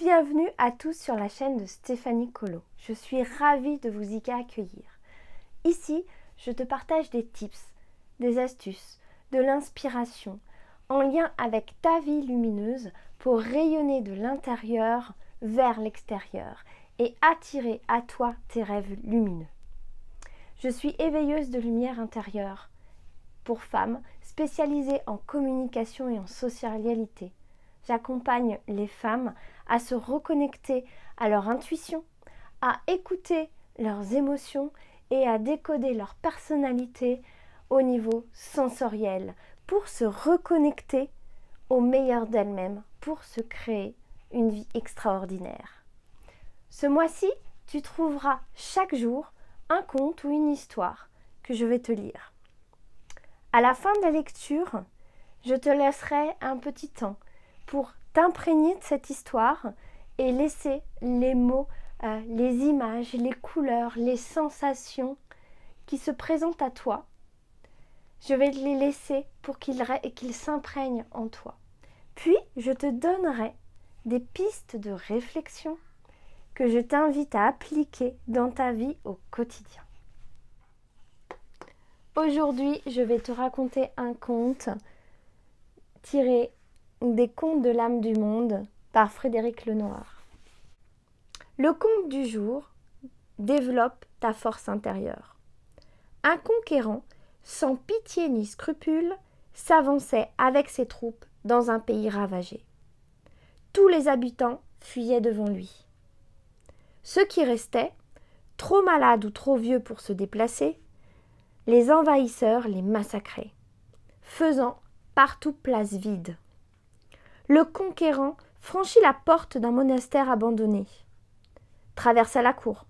Bienvenue à tous sur la chaîne de Stéphanie Colo. Je suis ravie de vous y accueillir. Ici, je te partage des tips, des astuces, de l'inspiration en lien avec ta vie lumineuse pour rayonner de l'intérieur vers l'extérieur et attirer à toi tes rêves lumineux. Je suis éveilleuse de lumière intérieure pour femmes spécialisée en communication et en socialité. J'accompagne les femmes à se reconnecter à leur intuition, à écouter leurs émotions et à décoder leur personnalité au niveau sensoriel pour se reconnecter au meilleur d'elles-mêmes, pour se créer une vie extraordinaire. Ce mois-ci, tu trouveras chaque jour un conte ou une histoire que je vais te lire. À la fin de la lecture, je te laisserai un petit temps pour t'imprégner de cette histoire et laisser les mots, les images, les couleurs, les sensations qui se présentent à toi. Je vais les laisser pour qu'ils s'imprègnent en toi. Puis, je te donnerai des pistes de réflexion que je t'invite à appliquer dans ta vie au quotidien. Aujourd'hui, je vais te raconter un conte tiré des Contes de l'âme du monde par Frédéric Lenoir. Le conte du jour développe ta force intérieure. Un conquérant, sans pitié ni scrupule, s'avançait avec ses troupes dans un pays ravagé. Tous les habitants fuyaient devant lui. Ceux qui restaient, trop malades ou trop vieux pour se déplacer, les envahisseurs les massacraient, faisant partout place vide. Le conquérant franchit la porte d'un monastère abandonné, traversa la cour,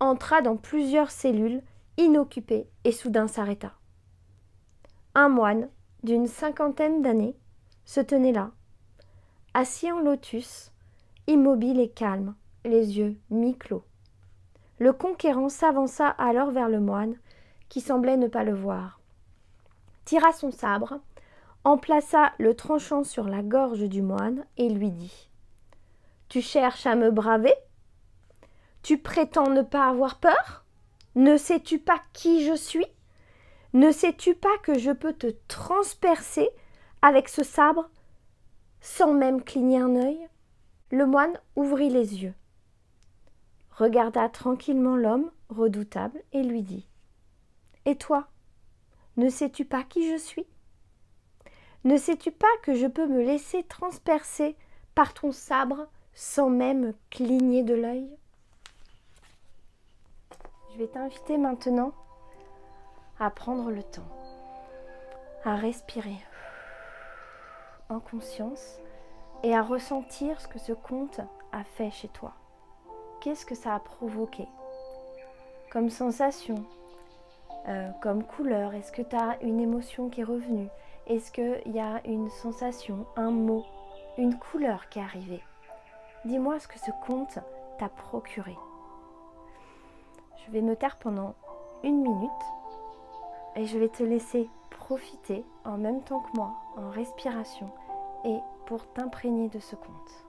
entra dans plusieurs cellules inoccupées et soudain s'arrêta. Un moine d'une 50aine d'années se tenait là, assis en lotus, immobile et calme, les yeux mi-clos. Le conquérant s'avança alors vers le moine, qui semblait ne pas le voir, tira son sabre, en plaça le tranchant sur la gorge du moine et lui dit : « Tu cherches à me braver ? Tu prétends ne pas avoir peur ? Ne sais-tu pas qui je suis ? Ne sais-tu pas que je peux te transpercer avec ce sabre sans même cligner un œil ?» Le moine ouvrit les yeux, regarda tranquillement l'homme redoutable et lui dit : « Et toi, ne sais-tu pas qui je suis ? Ne sais-tu pas que je peux me laisser transpercer par ton sabre sans même cligner de l'œil ? » Je vais t'inviter maintenant à prendre le temps, à respirer en conscience et à ressentir ce que ce conte a fait chez toi. Qu'est-ce que ça a provoqué comme sensation, comme couleur? Est-ce que tu as une émotion qui est revenue? Est-ce qu'il y a une sensation, un mot, une couleur qui est arrivée? Dis-moi ce que ce conte t'a procuré. Je vais me taire pendant 1 minute et je vais te laisser profiter en même temps que moi, en respiration, et pour t'imprégner de ce conte.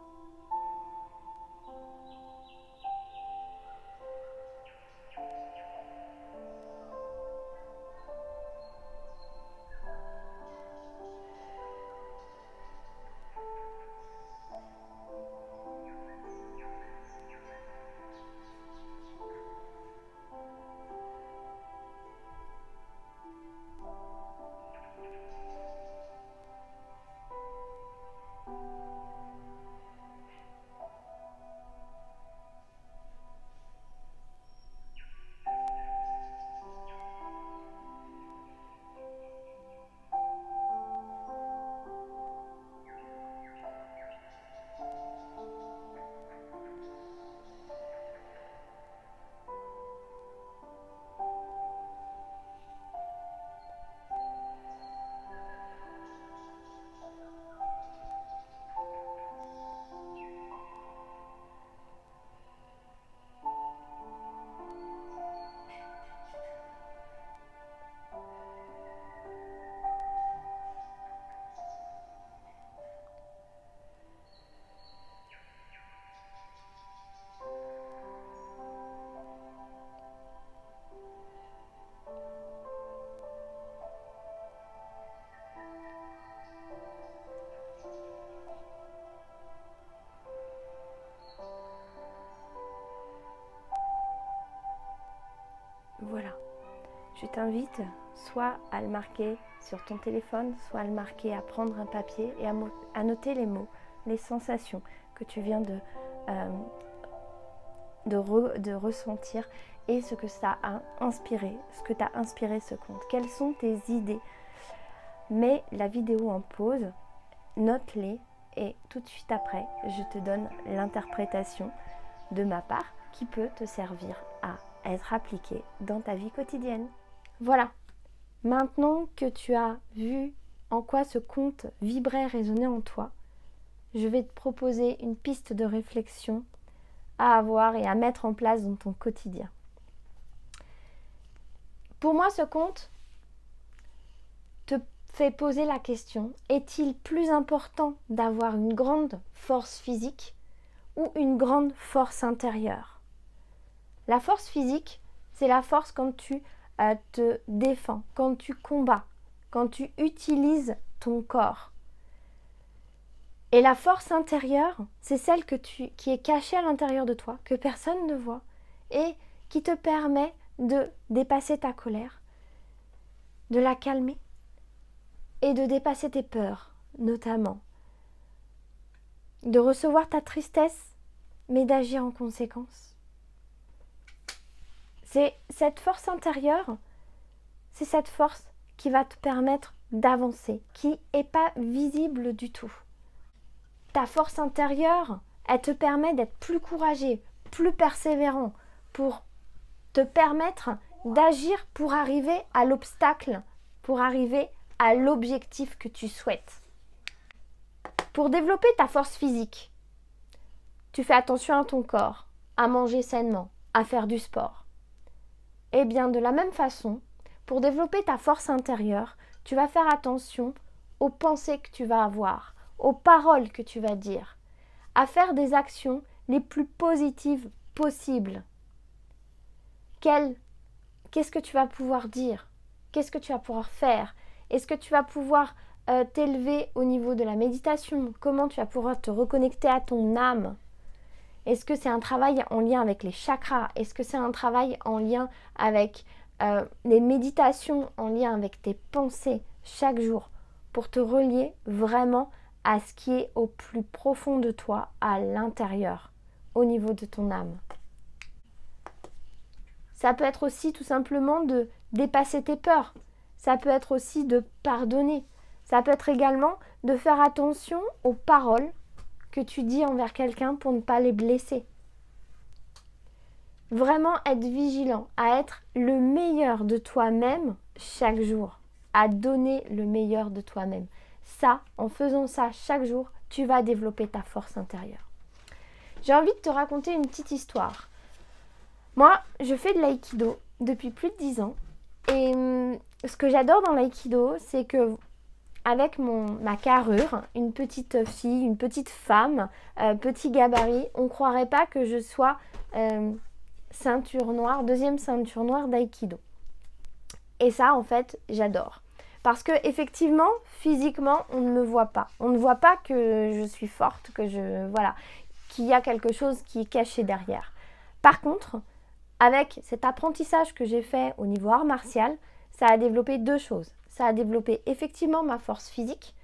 je t'invite soit à le marquer sur ton téléphone, soit à le marquer, à prendre un papier et à noter les mots, les sensations que tu viens de ressentir et ce que ça a inspiré, ce que t'a inspiré ce conte. Quelles sont tes idées? Mets la vidéo en pause, note-les et tout de suite après, je te donne l'interprétation de ma part qui peut te servir à être appliquée dans ta vie quotidienne. Voilà, maintenant que tu as vu en quoi ce conte vibrait, résonnait en toi, je vais te proposer une piste de réflexion à avoir et à mettre en place dans ton quotidien. Pour moi, ce conte te fait poser la question, est-il plus important d'avoir une grande force physique ou une grande force intérieure? La force physique, c'est la force quand tu te défends, quand tu combats, quand tu utilises ton corps. Et la force intérieure, c'est celle qui est cachée à l'intérieur de toi, que personne ne voit, et qui te permet de dépasser ta colère, de la calmer, et de dépasser tes peurs, notamment. De recevoir ta tristesse, mais d'agir en conséquence. C'est cette force intérieure, c'est cette force qui va te permettre d'avancer, qui n'est pas visible du tout. Ta force intérieure, elle te permet d'être plus courageux, plus persévérant, pour te permettre d'agir pour arriver à l'obstacle, pour arriver à l'objectif que tu souhaites. Pour développer ta force physique, tu fais attention à ton corps, à manger sainement, à faire du sport. Et bien de la même façon, pour développer ta force intérieure, tu vas faire attention aux pensées que tu vas avoir, aux paroles que tu vas dire, à faire des actions les plus positives possibles. Qu'est-ce que tu vas pouvoir dire? Qu'est-ce que tu vas pouvoir faire? Est-ce que tu vas pouvoir t'élever au niveau de la méditation? Comment tu vas pouvoir te reconnecter à ton âme? Est-ce que c'est un travail en lien avec les chakras? Est-ce que c'est un travail en lien avec les méditations, en lien avec tes pensées chaque jour, pour te relier vraiment à ce qui est au plus profond de toi, à l'intérieur, au niveau de ton âme. Ça peut être aussi tout simplement de dépasser tes peurs. Ça peut être aussi de pardonner. Ça peut être également de faire attention aux paroles que tu dis envers quelqu'un pour ne pas les blesser. Vraiment être vigilant, à être le meilleur de toi-même chaque jour, à donner le meilleur de toi-même. Ça, en faisant ça chaque jour, tu vas développer ta force intérieure. J'ai envie de te raconter une petite histoire. Moi, je fais de l'aïkido depuis plus de 10 ans. Et ce que j'adore dans l'aïkido, c'est que avec ma carrure, une petite fille, une petite femme, petit gabarit, on ne croirait pas que je sois ceinture noire, deuxième ceinture noire d'aïkido. Et ça, en fait, j'adore. Parce que effectivement, physiquement, on ne me voit pas. On ne voit pas que je suis forte, qu'il y a quelque chose qui est caché derrière. Par contre, avec cet apprentissage que j'ai fait au niveau art martial, ça a développé deux choses. Ça a développé effectivement ma force physique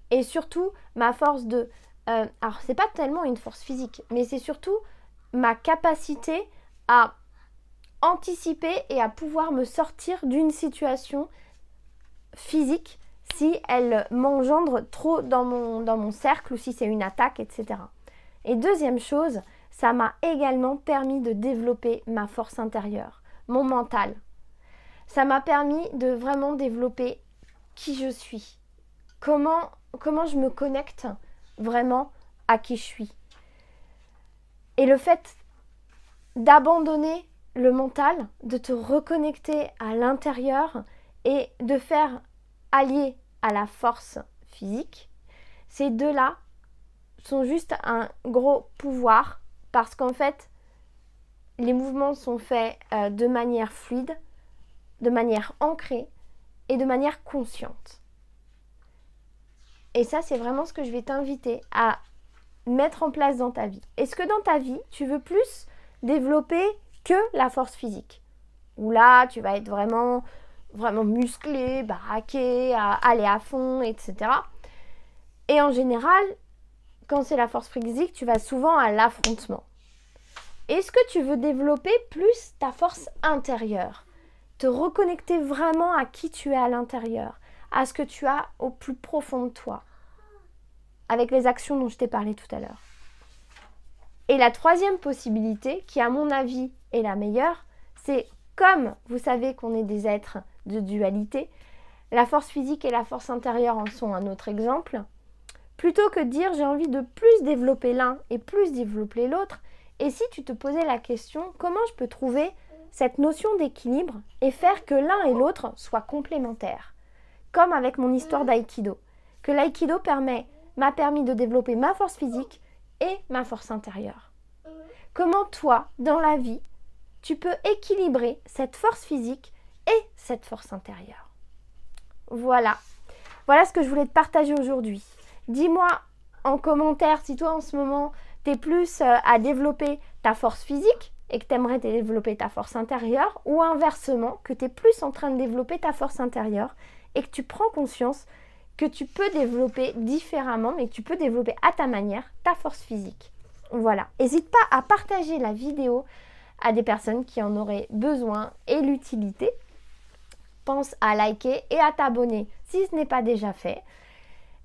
et surtout ma force de... alors, c'est pas tellement une force physique, mais c'est surtout ma capacité à anticiper et à pouvoir me sortir d'une situation physique si elle m'engendre trop dans mon cercle ou si c'est une attaque, etc. Et deuxième chose, ça m'a également permis de développer ma force intérieure, mon mental. Ça m'a permis de vraiment développer qui je suis, comment je me connecte vraiment à qui je suis. Et le fait d'abandonner le mental, de te reconnecter à l'intérieur et de faire allier à la force physique, ces deux-là sont juste un gros pouvoir parce qu'en fait, les mouvements sont faits de manière fluide, de manière ancrée et de manière consciente. Et ça, c'est vraiment ce que je vais t'inviter à mettre en place dans ta vie. Est-ce que dans ta vie, tu veux plus développer que la force physique? où là, tu vas être vraiment, vraiment musclé, baraqué, à aller à fond, etc. Et en général, quand c'est la force physique, tu vas souvent à l'affrontement. Est-ce que tu veux développer plus ta force intérieure? Te reconnecter vraiment à qui tu es à l'intérieur, à ce que tu as au plus profond de toi, avec les actions dont je t'ai parlé tout à l'heure. Et la troisième possibilité, qui à mon avis est la meilleure, c'est comme vous savez qu'on est des êtres de dualité, la force physique et la force intérieure en sont un autre exemple. Plutôt que de dire j'ai envie de plus développer l'un et plus développer l'autre, et si tu te posais la question comment je peux trouver cette notion d'équilibre et faire que l'un et l'autre soient complémentaires, comme avec mon histoire d'aïkido, que l'aïkido m'a permis de développer ma force physique et ma force intérieure. Comment toi, dans la vie, tu peux équilibrer cette force physique et cette force intérieure. Voilà ce que je voulais te partager aujourd'hui. Dis-moi en commentaire si toi en ce moment tu es plus à développer ta force physique et que tu aimerais développer ta force intérieure, ou inversement, que tu es plus en train de développer ta force intérieure et que tu prends conscience que tu peux développer différemment, mais que tu peux développer à ta manière ta force physique. Voilà, n'hésite pas à partager la vidéo à des personnes qui en auraient besoin et l'utilité. Pense à liker et à t'abonner si ce n'est pas déjà fait.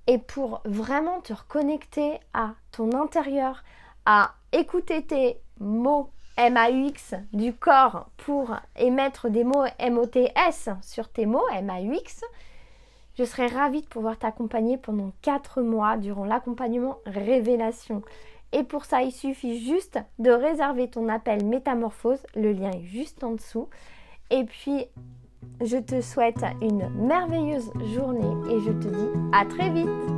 Et pour vraiment te reconnecter à ton intérieur, à écouter tes mots MAUX du corps pour émettre des mots MOTS sur tes mots MAUX, je serais ravie de pouvoir t'accompagner pendant 4 mois durant l'accompagnement Révélation. Et pour ça, il suffit juste de réserver ton appel Métamorphose. Le lien est juste en dessous. Et puis, je te souhaite une merveilleuse journée et je te dis à très vite.